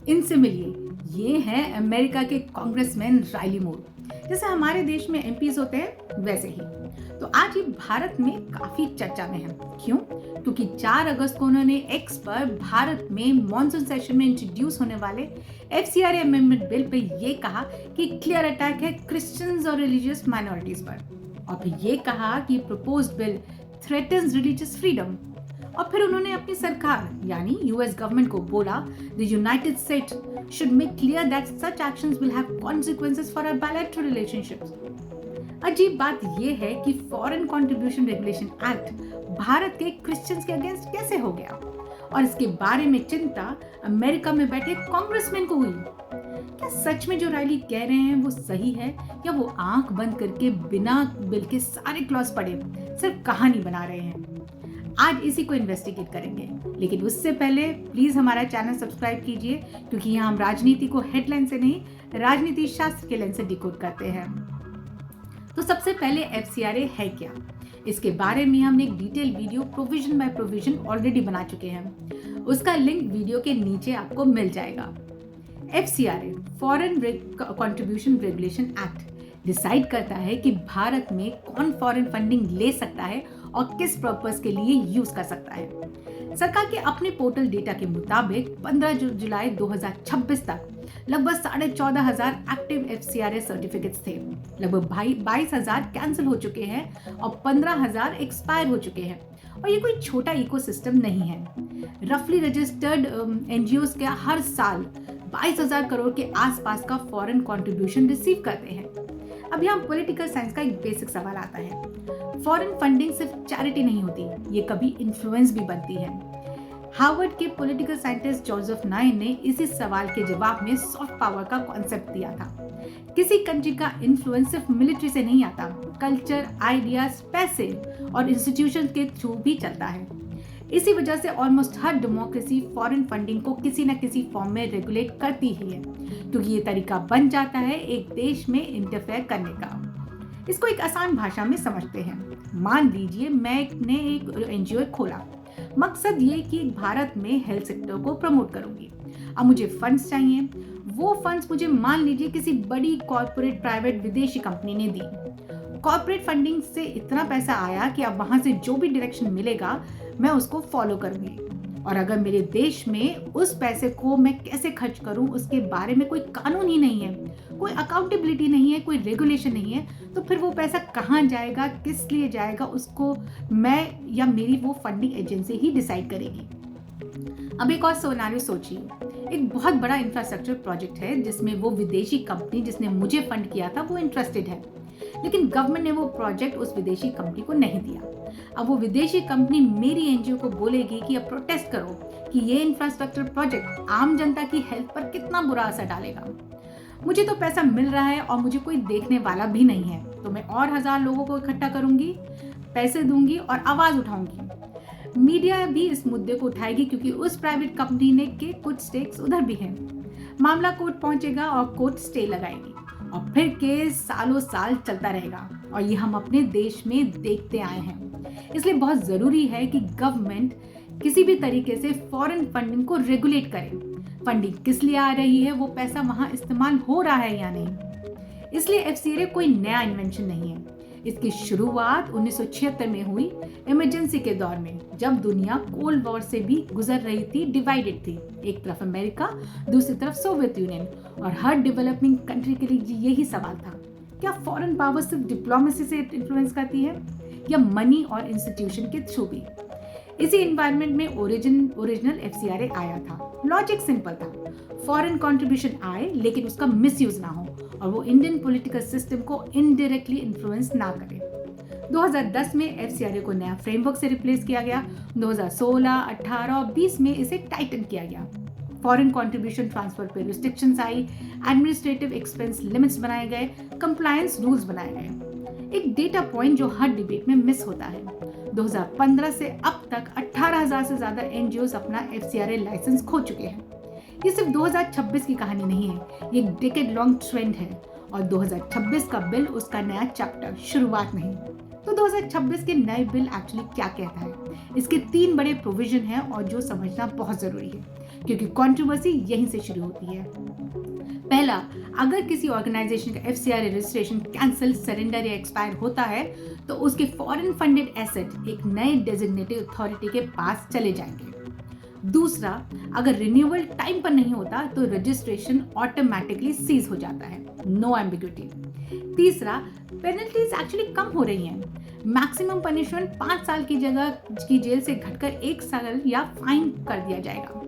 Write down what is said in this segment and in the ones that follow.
इनसे मिलिए। ये हैं अमेरिका के कांग्रेसमैन राइली मूर। जैसे हमारे देश में एमपीज होते हैं वैसे ही। तो आज ये भारत में काफी चर्चा में है। क्यों? क्योंकि 4 अगस्त को उन्होंने एक्स पर भारत में मॉनसून सेशन में इंट्रोड्यूस होने वाले एफसीआरए अमेंडमेंट बिल पे ये कहा कि क्लियर अटैक है क्रिश्चियंस और रिलीजियस माइनॉरिटीज पर। और फिर ये कहा कि proposed bill threatens religious freedom. और फिर उन्होंने अपनी सरकार यानी यूएस गवर्नमेंट को बोला the United States should make clear that such actions will have consequences for our bilateral relationships. अजीब बात यह है कि foreign contribution regulation act Bharat के क्रिश्चियंस के अगेंस्ट कैसे हो गया और इसके बारे में चिंता अमेरिका में बैठे कांग्रेसमैन को हुई। क्या सच में जो राइली कह रहे हैं वो सही है या वो आंख बंद करके बिना बिल के सारे क्लॉज पढ़े सिर्फ कहानी बना रहे हैं? आज इसी को इन्वेस्टिगेट करेंगे, लेकिन उससे पहले प्लीज हमारा चैनल सब्सक्राइब कीजिए, क्योंकि यहाँ हम राजनीति को हेडलाइन से नहीं राजनीति शास्त्र के लेंस से डिकोड करते हैं। तो सबसे पहले एफसीआरए है क्या, इसके बारे में हमने एक detail video provision by provision already बना चुके हैं। उसका लिंक वीडियो के नीचे आपको मिल जाएगा। FCRA foreign contribution regulation act decide करता है कि भारत में कौन फॉरेन फंडिंग ले सकता है और किस पर्पस के लिए यूज कर सकता है। सरकार के अपने पोर्टल डेटा के मुताबिक 15 जुलाई 2026 तक लगभग 14,500 एक्टिव एफसीआरए सर्टिफिकेट्स थे। लगभग 22,000 कैंसिल हो चुके हैं और 15,000 एक्सपायर हो चुके हैं। और ये कोई छोटा इकोसिस्टम नहीं है। रफली रजिस्टर्ड एनजीओ क्या हर साल 22,000 करोड़ के आसपास का फॉरेन कंट्रीब्यूशन रिसीव करते हैं। अब यहाँ पॉलिटिकल साइंस का एक बेसिक सवाल आता है। फॉरेन फंडिंग सिर्फ चैरिटी नहीं होती, ये कभी इन्फ्लुएंस भी बनती है। हार्वर्ड के पॉलिटिकल साइंटिस्ट जोसेफ नाइन ने इसी सवाल के जवाब में सॉफ्ट पावर का कॉन्सेप्ट दिया था। किसी कंट्री का इन्फ्लुएंस सिर्फ मिलिट्री से नहीं आता, कल्चर, आइडियाज, पैसे और इंस्टीट्यूशन के थ्रू भी चलता है। इसी वजह से ऑलमोस्ट हर डेमोक्रेसी फॉरेन फंडिंग को किसी न किसी फॉर्म में रेगुलेट करती ही है, क्योंकि ये तरीका बन जाता है एक देश में इंटरफेयर करने का। इसको एक आसान भाषा में समझते हैं। मान लीजिए मैंने एक एनजीओ खोला। मकसद ये कि भारत में हेल्थ सेक्टर को प्रमोट करूंगी। अब मुझे फंड्स चाहिए। वो फंड्स मुझे मान लीजिए किसी बड़ी कॉर्पोरेट प्राइवेट विदेशी कंपनी ने दी। कॉर्पोरेट फंडिंग से इतना पैसा आया कि अब वहां से जो भी डायरेक्शन मिलेगा मैं उसको फॉलो करूंगी। और अगर मेरे देश में उस पैसे को मैं कैसे खर्च करूं उसके बारे में कोई कानून ही नहीं है, कोई अकाउंटेबिलिटी नहीं है, कोई रेगुलेशन नहीं है, तो फिर वो पैसा कहाँ जाएगा, किस लिए जाएगा, उसको मैं या मेरी वो फंडिंग एजेंसी ही डिसाइड करेगी। अब एक और सिनेरियो सोचिए। एक बहुत बड़ा इंफ्रास्ट्रक्चर प्रोजेक्ट है जिसमें वो विदेशी कंपनी जिसने मुझे फंड किया था वो इंटरेस्टेड है, लेकिन गवर्नमेंट ने वो प्रोजेक्ट उस विदेशी कंपनी को नहीं दिया। अब वो विदेशी कंपनी मेरी एनजीओ को बोलेगी कि अब प्रोटेस्ट करो कि ये इंफ्रास्ट्रक्चर प्रोजेक्ट आम जनता की हेल्थ पर कितना बुरा असर डालेगा। मुझे तो पैसा मिल रहा है और मुझे कोई देखने वाला भी नहीं है, तो मैं और 1000 लोगों को इकट्ठा करूंगी, पैसे दूंगी और आवाज उठाऊंगी। मीडिया भी इस मुद्दे को उठाएगी क्योंकि उस प्राइवेट कंपनी ने के कुछ स्टेक्स उधर भी हैं। मामला कोर्ट पहुंचेगा और कोर्ट स्टे लगाएगी और फिर केस सालों साल चलता रहेगा। और ये हम अपने देश में देखते आए हैं। इसलिए बहुत जरूरी है कि गवर्नमेंट किसी भी तरीके से फॉरेन फंडिंग को रेगुलेट करे। फंडिंग किस लिए आ रही है, वो पैसा वहां इस्तेमाल हो रहा है या नहीं। इसलिए एफसीआरए कोई नया इन्वेंशन नहीं है। इसकी शुरुआत 1976 में हुई, इमरजेंसी के दौर में, जब दुनिया कोल्ड वॉर से भी गुजर रही थी, डिवाइडेड थी। एक तरफ अमेरिका, दूसरी तरफ सोवियत यूनियन, और हर डेवलपिंग कंट्री के लिए यही सवाल था, क्या फॉरेन पावर सिर्फ डिप्लोमेसी से इन्फ्लुएंस करती है या मनी और इंस्टीट्यूशन के थ्रू भी। इसी एनवायरनमेंट में ओरिजिनल एफसीआरए आया था। लॉजिक सिंपल था, फॉरेन कंट्रीब्यूशन आए लेकिन उसका मिसयूज ना हो और वो इंडियन पॉलिटिकल सिस्टम को इनडायरेक्टली इन्फ्लुएंस ना करे। 2010 में एफसीआरए को नया फ्रेमवर्क से रिप्लेस किया गया। 2016, 18 और 20 में इसे टाइटन किया गया। फॉरेन कंट्रीब्यूशन ट्रांसफर पर रिस्ट्रिक्शंस आई, एडमिनिस्ट्रेटिव एक्सपेंस लिमिट्स बनाए गए, कंप्लायंस रूल्स बनाए गए। एक डेटा पॉइंट जो हर डिबेट में मिस होता है, 2015 से अब तक 18,000 से ज्यादा एनजीओ अपना एफसीआरए लाइसेंस खो चुके हैं। ये सिर्फ 2026 की कहानी नहीं है, ये एक डेकेड लॉन्ग ट्रेंड है और 2026 का बिल उसका नया चैप्टर, शुरुआत नहीं। तो 2026 के नए बिल एक्चुअली क्या कहता है? इसके 3 बड़े प्रोविजन हैं और जो समझना बहुत जरूरी है, क्योंकि कंट्रोवर्सी यहीं से शुरू होती है। पहला, अगर किसी ऑर्गेनाइजेशन का FCRA रजिस्ट्रेशन कैंसिल, सरेंडर या एक्सपायर होता है तो उसके फॉरेन फंडेड एसेट एक नए डेजिग्नेटेड अथॉरिटी के पास चले जाएंगे। दूसरा, अगर रिन्यूअल टाइम पर नहीं होता तो रजिस्ट्रेशन ऑटोमेटिकली सीज हो जाता है, नो एम्बिग्युइटी। तीसरा, पेनल्टीज एक्चुअली कम हो रही हैं। मैक्सिमम पनिशमेंट 5 साल की जगह की जेल से घटकर 1 साल या फाइन कर दिया जाएगा।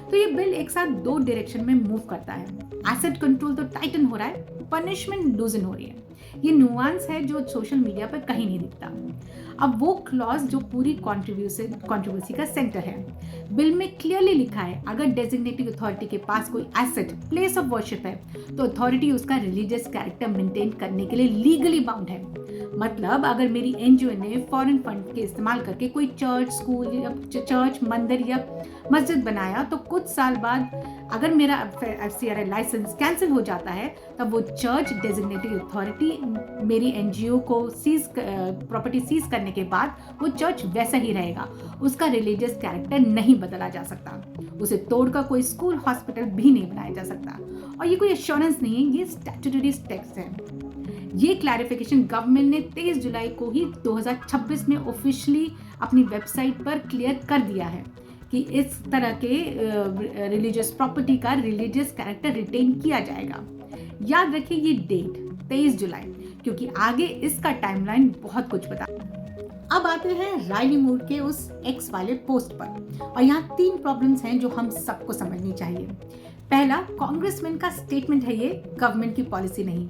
तो ये बिल एक साथ 2 डायरेक्शन में मूव करता है। एसेट कंट्रोल तो टाइटन हो रहा है, पनिशमेंट लूजन हो रही है। ये नुआंस है जो सोशल मीडिया पर कहीं नहीं दिखता। अब वो क्लॉज जो पूरी कंट्रोवर्सी का सेंटर है। बिल में क्लियरली लिखा है, अगर डेजिग्नेटिंग अथॉरिटी के पास कोई एसेट, प्लेस ऑफ वर्शिप है तो अथॉरिटी उसका रिलीजियस कैरेक्टर मेंटेन करने के लिए लीगली बाउंड है। मतलब अगर मेरी एनजीओ ने फॉरेन फंड के इस्तेमाल करके कोई चर्च, स्कूल या चर्च, मंदिर या मस्जिद बनाया तो कुछ साल बाद अगर मेरा FCRA लाइसेंस कैंसिल हो जाता है तब वो चर्च डेजिग्नेटेड अथॉरिटी मेरी एनजीओ को प्रॉपर्टी सीज करने के बाद वो चर्च वैसा ही रहेगा, उसका रिलीजियस कैरेक्टर नहीं बदला जा सकता, उसे तोड़कर कोई स्कूल, हॉस्पिटल भी नहीं बनाया जा सकता। और ये कोई एश्योरेंस नहीं है, ये स्टैट्यूटरी टेक्स्ट है। ये क्लैरिफिकेशन गवर्नमेंट ने 23 जुलाई को ही 2026 में ऑफिशियली अपनी वेबसाइट पर क्लियर कर दिया है कि इस तरह के रिलीजियस प्रॉपर्टी का रिलीजियस कैरेक्टर रिटेन किया जाएगा। याद रखिए ये डेट 23 जुलाई, क्योंकि आगे इसका टाइमलाइन बहुत कुछ बता। अब आते हैं राइली मूर के उस एक्स वाले पोस्ट पर, और यहाँ 3 प्रॉब्लम्स हैं जो हम सबको समझनी चाहिए। पहला, कांग्रेसमैन का स्टेटमेंट है, ये गवर्नमेंट की पॉलिसी नहीं।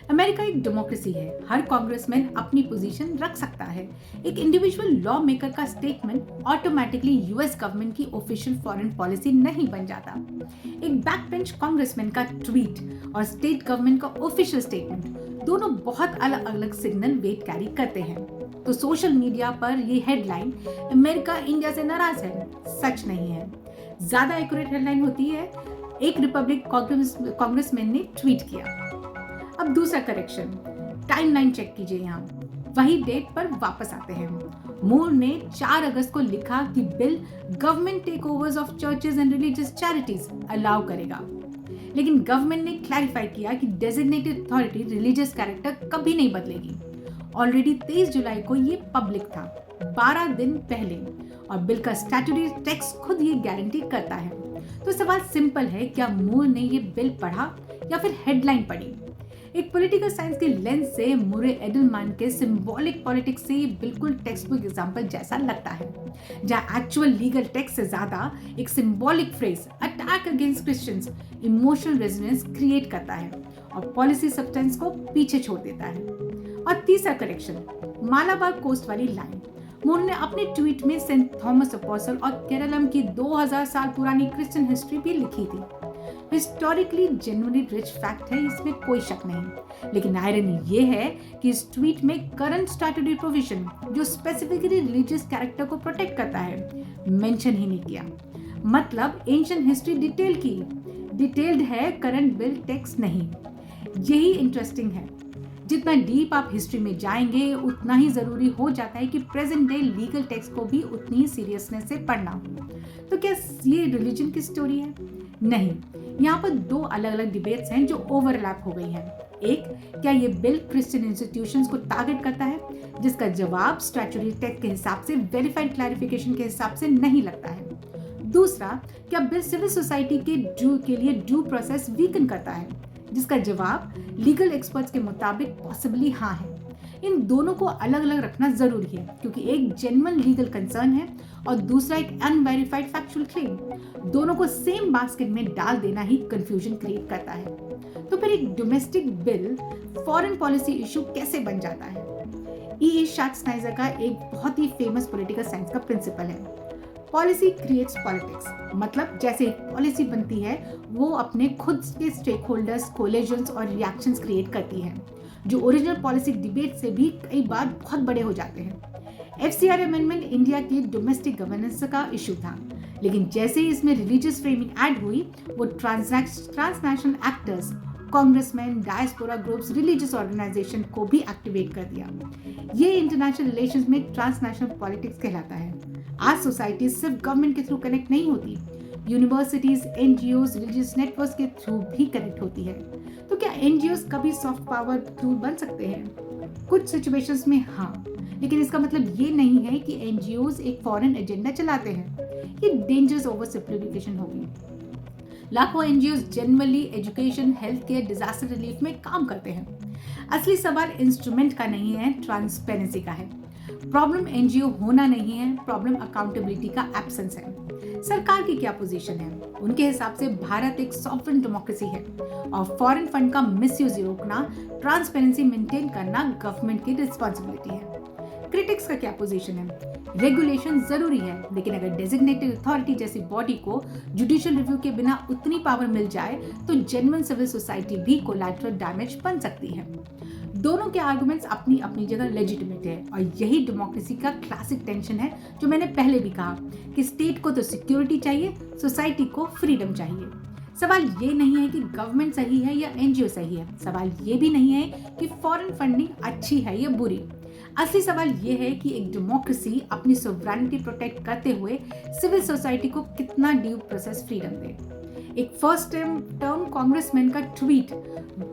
अमेरिका एक डेमोक्रेसी है, हर कांग्रेसमैन अपनी पोजीशन रख सकता है। एक इंडिविजुअल लॉ मेकर का स्टेटमेंट ऑटोमेटिकली यूएस गवर्नमेंट की ऑफिशियल फॉरेन पॉलिसी नहीं बन जाता। एक बैक बेंच कांग्रेसमैन का ट्वीट और स्टेट गवर्नमेंट का ऑफिशियल स्टेटमेंट दोनों बहुत अलग अलग सिग्नल वेट कैरी करते हैं। तो सोशल मीडिया पर ये हेडलाइन अमेरिका इंडिया से नाराज है सच नहीं है। ज्यादा एक्यूरेट हेडलाइन होती है, एक रिपब्लिक कांग्रेसमैन ने ट्वीट किया। अब दूसरा करेक्शन, टाइमलाइन चेक कीजिए, यहाँ वही डेट पर वापस आते हैं। मूर ने 4 अगस्त को लिखा कि bill government takeovers of churches and religious charities allow करेगा, लेकिन गवर्नमेंट ने क्लैरिफाई किया कि डेजिग्नेटेड अथॉरिटी रिलीजियस कैरेक्टर कभी नहीं बदलेगी। ऑलरेडी 23 जुलाई को ये पब्लिक था, 12 दिन पहले, और बिल का स्टैट्यूटरी टेक्स्ट खुद ये गारंटी करता है। तो सवाल सिंपल है, क्या मूर ने ये बिल पढ़ा या फिर हेडलाइन पढ़ी? एक पॉलिटिकल साइंस के लेंस से मुरे एडलमैन के सिंबॉलिक पॉलिटिक्स से बिल्कुल टेक्स्ट बुक एग्जाम्पल जैसा लगता है, जहाँ एक्चुअल लीगल टेक्स्ट से ज्यादा एक symbolic phrase attack against Christians emotional resonance create करता है और पॉलिसी सब्सटेंस को पीछे छोड़ देता है। और तीसरा करेक्शन, मालाबार कोस्ट वाली लाइन। मूर ने अपने ट्वीट में सेंट थॉमस अपोस्टल और केरलम की 2000 साल पुरानी क्रिश्चियन हिस्ट्री भी लिखी थी। हिस्टोरिकली जेन्युइनली रिच फैक्ट है, इसमें कोई शक नहीं, लेकिन आयरनी ये है कि इस ट्वीट में करंट स्टैट्यूटरी प्रोविजन जो स्पेसिफिकली रिलीजियस कैरेक्टर को प्रोटेक्ट करता है मेंशन ही नहीं किया। मतलब एंशिएंट हिस्ट्री डिटेल्ड है, करंट बिल टेक्स्ट नहीं। यही इंटरेस्टिंग है, जितना डीप आप हिस्ट्री में जाएंगे उतना ही जरूरी हो जाता है कि प्रेजेंट डे लीगल टेक्स्ट को भी उतनी ही सीरियसनेस से पढ़ना। तो क्या ये रिलीजन की स्टोरी है? नहीं, यहाँ पर 2 अलग अलग डिबेट्स हैं जो ओवरलैप हो गई हैं। एक, क्या ये बिल क्रिश्चियन इंस्टीट्यूशंस को टारगेट करता है, जिसका जवाब स्टैट्यूटरी टेक्स्ट के हिसाब से वेरीफाइड क्लैरिफिकेशन के हिसाब से नहीं लगता है। दूसरा, क्या बिल सिविल सोसाइटी के लिए ड्यू प्रोसेस वीकन करता है, जिसका जवाब लीगल एक्सपर्ट्स के मुताबिक पॉसिबली हाँ है। इन दोनों को अलग अलग रखना जरूरी है, क्योंकि एक जेन्युइन लीगल कंसर्न है और दूसरा एक अनवेरिफाइड फैक्चुअल क्लेम। दोनों को सेम बास्केट में डाल देना ही कंफ्यूजन क्रिएट करता है। तो फिर एक domestic bill foreign policy issue कैसे बन जाता है? E. शार्ट्सनाइजर का एक बहुत ही फेमस पॉलिटिकल साइंस का प्रिंसिपल है, पॉलिसी क्रिएट्स पॉलिटिक्स। मतलब जैसे एक पॉलिसी बनती है वो अपने खुद के स्टेक होल्डर्स, कोलिजन्स और रिएक्शंस क्रिएट करती है, जो ओरिजिनल पॉलिसी डिबेट से भी कई बार बहुत बड़े हो जाते हैं। FCRA अमेंडमेंट इंडिया की डोमेस्टिक गवर्नेंस का इशू था, लेकिन जैसे ही इसमें रिलीजियस फ्रेमिंग ऐड हुई, वो transnational actors, congressman, diaspora groups, religious organisation को भी एक्टिवेट कर दिया। ये इंटरनेशनल रिलेशंस में ट्रांसनेशनल पॉलिटिक्स कहलाता है। आज सोसाइटी सिर्फ गवर्नमेंट के थ्रू कनेक्ट नहीं होती, यूनिवर्सिटीज, एनजीओज, रिलीजियस नेटवर्क्स के थ्रू भी कनेक्ट होती है। तो क्या एनजीओज कभी सॉफ्ट पावर टूल बन सकते हैं? कुछ सिचुएशंस में हाँ, लेकिन इसका मतलब ये नहीं है कि एनजीओज एक फॉरेन एजेंडा चलाते हैं। ये डेंजरस ओवर सिंप्लीफिकेशन होगी। लाखों NGOs generally education, health care, disaster relief में काम करते हैं। असली सवाल इंस्ट्रूमेंट का नहीं है, ट्रांसपेरेंसी का है। प्रॉब्लम एनजीओ होना नहीं है, प्रॉब्लम अकाउंटेबिलिटी का एब्सेंस है। सरकार की क्या पोजीशन है? उनके हिसाब से भारत एक सॉवरेन डेमोक्रेसी है और फॉरेन फंड का मिसयूज रोकना, ट्रांसपेरेंसी मेंटेन करना गवर्नमेंट की रिस्पॉन्सिबिलिटी है। क्रिटिक्स का क्या पोजीशन है? रेगुलेशन जरूरी है, लेकिन अगर डेजिग्नेटेड अथॉरिटी जैसी बॉडी को जुडिशियल रिव्यू के बिना उतनी पावर मिल जाए तो जेन्युइन सिविल सोसाइटी भी कोलैटरल डैमेज बन सकती है। दोनों के आर्गुमेंट्स अपनी अपनी जगह लेजिटिमेट है और यही डेमोक्रेसी का क्लासिक टेंशन है, जो मैंने पहले भी कहा कि स्टेट को तो सिक्योरिटी चाहिए, सोसाइटी को फ्रीडम चाहिए। सवाल ये नहीं है कि गवर्नमेंट सही है या एनजीओ सही है। सवाल ये भी नहीं है कि फॉरेन फंडिंग अच्छी है या बुरी। असली सवाल ये है कि एक डेमोक्रेसी अपनी सोवरेनिटी प्रोटेक्ट करते हुए सिविल सोसाइटी को कितना ड्यू प्रोसेस फ्रीडम दे। एक फर्स्ट टर्म कांग्रेसमैन का ट्वीट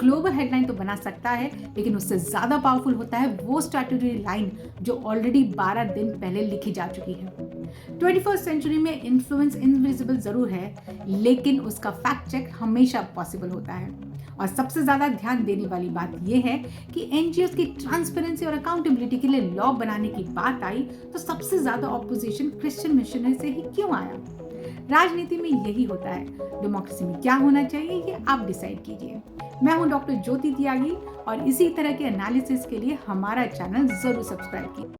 ग्लोबल हेडलाइन तो बना सकता है, लेकिन उससे ज्यादा पावरफुल होता है वो स्टैट्यूटरी लाइन जो ऑलरेडी 12 दिन पहले लिखी जा चुकी है। 21st सेंचुरी में इन्फ्लुएंस इनविजिबल जरूर है, लेकिन उसका फैक्ट चेक हमेशा पॉसिबल होता है। और सबसे ज्यादा ध्यान देने वाली बात यह है कि एनजीओज की ट्रांसपेरेंसी और अकाउंटेबिलिटी के लिए लॉ बनाने की बात आई तो सबसे ज्यादा ऑपोजिशन क्रिश्चियन मिशनरी से ही क्यों आया? राजनीति में यही होता है। डेमोक्रेसी में क्या होना चाहिए ये आप डिसाइड कीजिए। मैं हूं डॉक्टर ज्योति त्यागी और इसी तरह के एनालिसिस के लिए हमारा चैनल जरूर सब्सक्राइब कीजिए।